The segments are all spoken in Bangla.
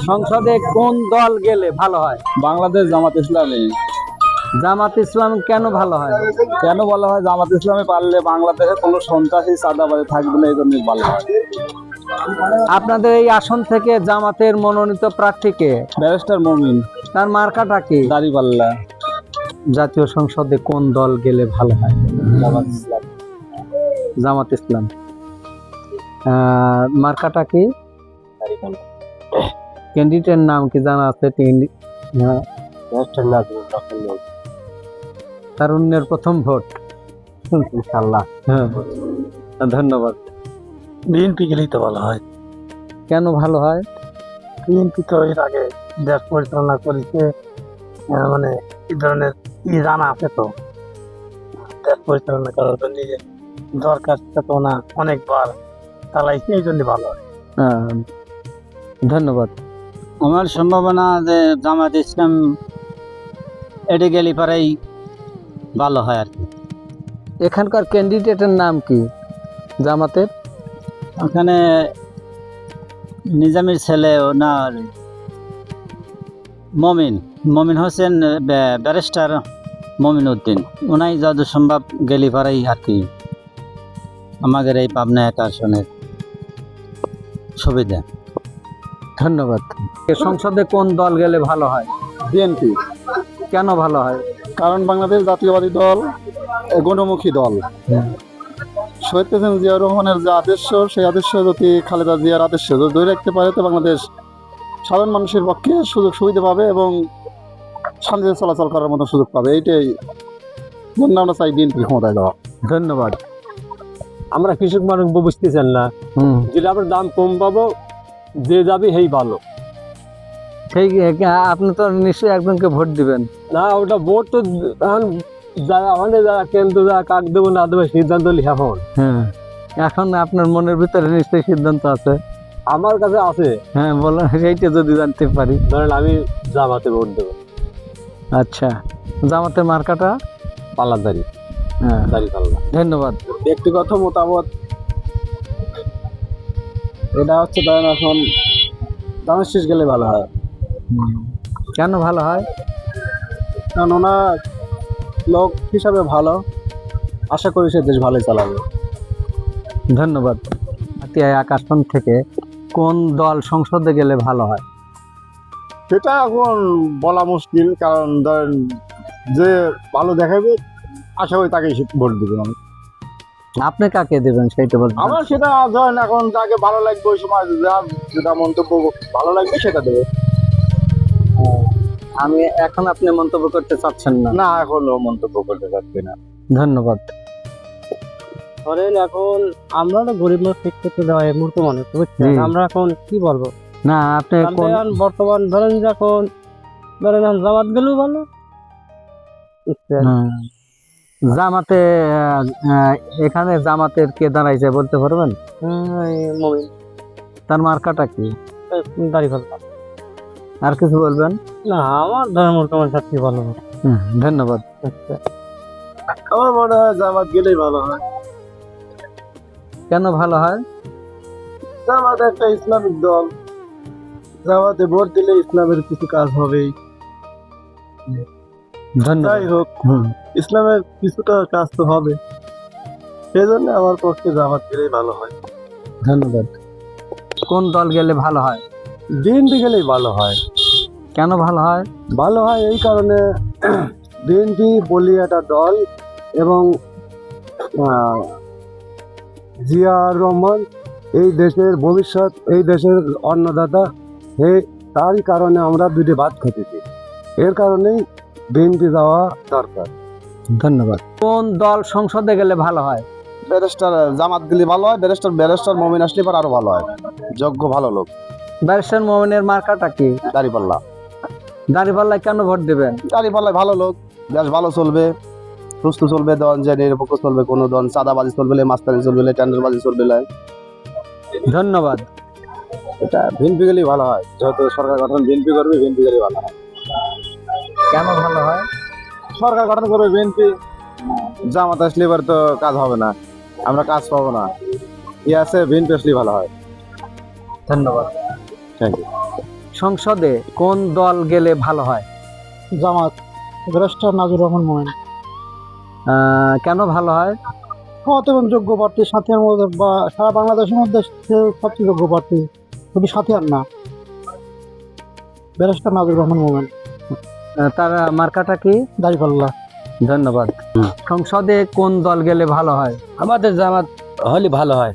সংসদে কোন দল গেলে ভালো হয়? বাংলাদেশ জামাত ইসলামী। জামাত ইসলাম কেন ভালো হয়? কেন বলা হয়? জামাত ইসলামী পারলে বাংলাদেশে কোনো সন্ত্রাসী চাঁদাবাজি থাকবে না, এই জন্যই ভালো হয়। আপনাদের এই আসন থেকে জামাতের মনোনীত প্রার্থীকে? ব্যারিস্টার মমিন। তার মার্কাটা কি? দাড়িপাল্লা। জাতীয় সংসদে কোন দল গেলে ভালো হয়? জামাত ইসলাম। জামাত ইসলাম। মার্কাটা কি? ক্যান্ডিডেটের নাম কি জানা আছে? তারুণ্যের প্রথম ভোট ইনশাআল্লাহ। হ্যাঁ, ধন্যবাদ। বিএনপি গেলেই তো ভালো হয়। কেন ভালো হয়? বিএনপি তো এর আগে দেশ পরিচালনা করেছে, মানে এই ধরনের জানা আছে তো দেশ পরিচালনা করার জন্য দরকার তো না, অনেকবার চালাইছে, এই জন্য ভালো হয়। ধন্যবাদ। আমার সম্ভাবনা যে জামাত ইসলাম এটা গেলে পরেই ভালো হয় আর কি। এখানকার ক্যান্ডিডেটের নাম কি জামাতের? ওখানে নিজামের ছেলে ওনার মমিন হোসেন, ব্যারিস্টার মমিন উদ্দিন, ওনাই যত সম্ভব গেলে পরেই আর কি আমাদের এই পাবনা এক আসনের সুবিধা। ধন্যবাদ। সংসদে কোন দল গেলে ভালো হয়? বিএনপি। কেন ভালো হয়? কারণ বাংলাদেশ জাতীয়বাদী দল, গণমুখী দল। শহীদ প্রেসিডেন্ট জিয়া রহমানের যে আদর্শ, সেই আদর্শ যদি খালেদা জিয়ার আদর্শ যদি ধরে রাখতে পারে, তো বাংলাদেশ সাধারণ মানুষের পক্ষে সুযোগ সুবিধা পাবে এবং শান্তিতে চলাচল করার মতো সুযোগ পাবে। এইটাই জন্য আমরা চাই বিএনপি ক্ষমতায় দেওয়া। ধন্যবাদ। আমরা কৃষক মানুষ বুঝতেছেন না, যেটা আমরা দাম কম পাবো, যে যাবে সেই ভালো। সেই আপনি তো নিশ্চয়ই একজনকে ভোট দিবেন। না, ওটা ভোট তো এখন যারা আমাদের যারা কেন্দ্র যারা কাক দেবো না দেবো সিদ্ধান্ত লিখা হন। হ্যাঁ, এখন আপনার মনের ভিতরে নিশ্চয়ই সিদ্ধান্ত আছে। আমার কাছে আছে। হ্যাঁ, বলেন, সেইটা যদি জানতে পারি। ধরেন আমি জামাতে ভোট দেবো। আচ্ছা, জামাতের মার্কাটা? পাল্লাদারি। হ্যাঁ, দাড়ি পাল্লা। ধন্যবাদ। ব্যক্তিগত মতামত এটা হচ্ছে, ধরেন এখন দামের শেষ গেলে ভালো হয়। কেন ভালো হয়? কারণ ওনার লোক হিসাবে ভালো, আশা করি সে দেশ ভালোই চালাবে। ধন্যবাদ। এক আসন থেকে কোন দল সংসদে গেলে ভালো হয়? সেটা এখন বলা মুশকিল, কারণ ধরেন যে ভালো দেখাবে আশা করি তাকেই ভোট দেবেন। আমি আপনি কাকে দেবেন সেইটা বলবেন। আমার সেটা ধরেন এখন যাকে ভালো লাগবে ওই সময় যেটা মন্তব্য ভালো লাগবে সেটা দেবে। আমি এখন আপনি মন্তব্য করতে চাচ্ছেন না? না, এখনো মন্তব্য করতে চাচ্ছি না। ধন্যবাদ। ধরেন এখন আমরা তো গরিব মানুষ, ঠিক করতে দেওয়া মূর্খ মানুষ, বুঝছেন? আমরা এখন কি বলবো না, আপনি বর্তমান ধরেন যখন ধরেন জামাত গেলেও ভালো। জামাতে এখানে জামাতের কে দাঁড়াইছে বলতে পারবেন? মমিন। তার মার্কাটা কি? দাড়ি পাল্লা। আর কিছু বলবেন? না, আমার ধরেন মূর্খ মানুষ আর কি ভালো। ধন্যবাদ। আমার মনে হয় জামাত গেলেই ভালো হয়। কেন ভালো হয়? জামাত একটা ইসলামিক দল, জামাতে ভোট দিলে ইসলামের কিছু কাজ হবেই। যাই হোক, ইসলামের কিছুটা কাজ তো হবে, সেই জন্য আমার পক্ষে জামাত গেলেই ভালো হয়। ধন্যবাদ। কোন দল গেলে ভালো হয়? বিএনপি গেলেই ভালো হয়। কেন ভালো হয়? ভালো হয় এই কারণে, বিএনপি বলি একটা দল এবং জিয়া রহমান এই দেশের ভবিষ্যৎ, এই দেশের অন্নদাতা, তারই কারণে আমরা দুটো ভাত খেতেছি। এর কারণেই বিএনপি যাওয়া দরকার। ধন্যবাদ। কোন দল সংসদে গেলে ভালো হয়? ব্যারিস্টার জামাত গেলে ভালো হয়। ব্যারিস্টার মমিন আসলে পর আরো ভালো হয়, যোগ্য ভালো লোক। ব্যারিস্টার মোমিনের মার্কাটা কি? দাড়িপাল্লা। দাঁড়িপাল্লায় কেন ভোট দিবেন? দাড়িপাল্লায় ভালো লোক, দেশ ভালো চলবে, সুস্থ চলবে, দন যে নিরপেক্ষ চলবে, কোনো দন চাঁদাবাজি চলবে, মাস্তানি চলবে, টেন্ডারবাজি চলবে। ধন্যবাদ। এটা বিএনপি গেলেই ভালো হয়, যেহেতু সরকার গঠন বিএনপি করবে, বিএনপি গেলেই ভালো হয়। কেন ভালো হয়? সরকার গঠন করবে বিএনপি, জামাত আসলে এবার তো কাজ হবে না, আমরা কাজ পাবো না। আছে বিএনপি আসলেই ভালো হয়। ধন্যবাদ। Thank you. সংসদে কোন দল গেলে ভালো হয়? জামাত, ব্যারিস্টার নাজুর রহমান মোমেন। কেন ভালো হয়? এবং যোগ্য প্রার্থী, সাথিয়ার মধ্যে বা সারা বাংলাদেশের মধ্যে সে সবচেয়ে যোগ্য প্রার্থী, শুধু সাথিয়ার না। ব্যারিস্টার নাজুর রহমান মোমেন। তার মার্কাটা কি? দাঁড়িপাল্লা। ধন্যবাদ। সংসদে কোন দল গেলে ভালো হয়? আমাদের জামাত হলে ভালো হয়।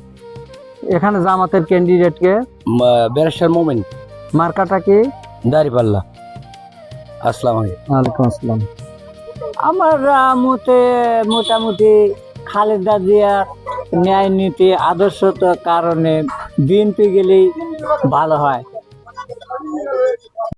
এখানে জামাতের ক্যান্ডিডেটকে ব্যারিস্টার মোমেন। মার্কাটা কি? দাঁড়িপাল্লা। আসসালামু আলাইকুম। ওয়ালাইকুম আসসালাম। আমার মোটামুটি খালেদা জিয়ার ন্যায় নীতি আদর্শতার কারণে বিএনপি গেলেই ভালো হয়।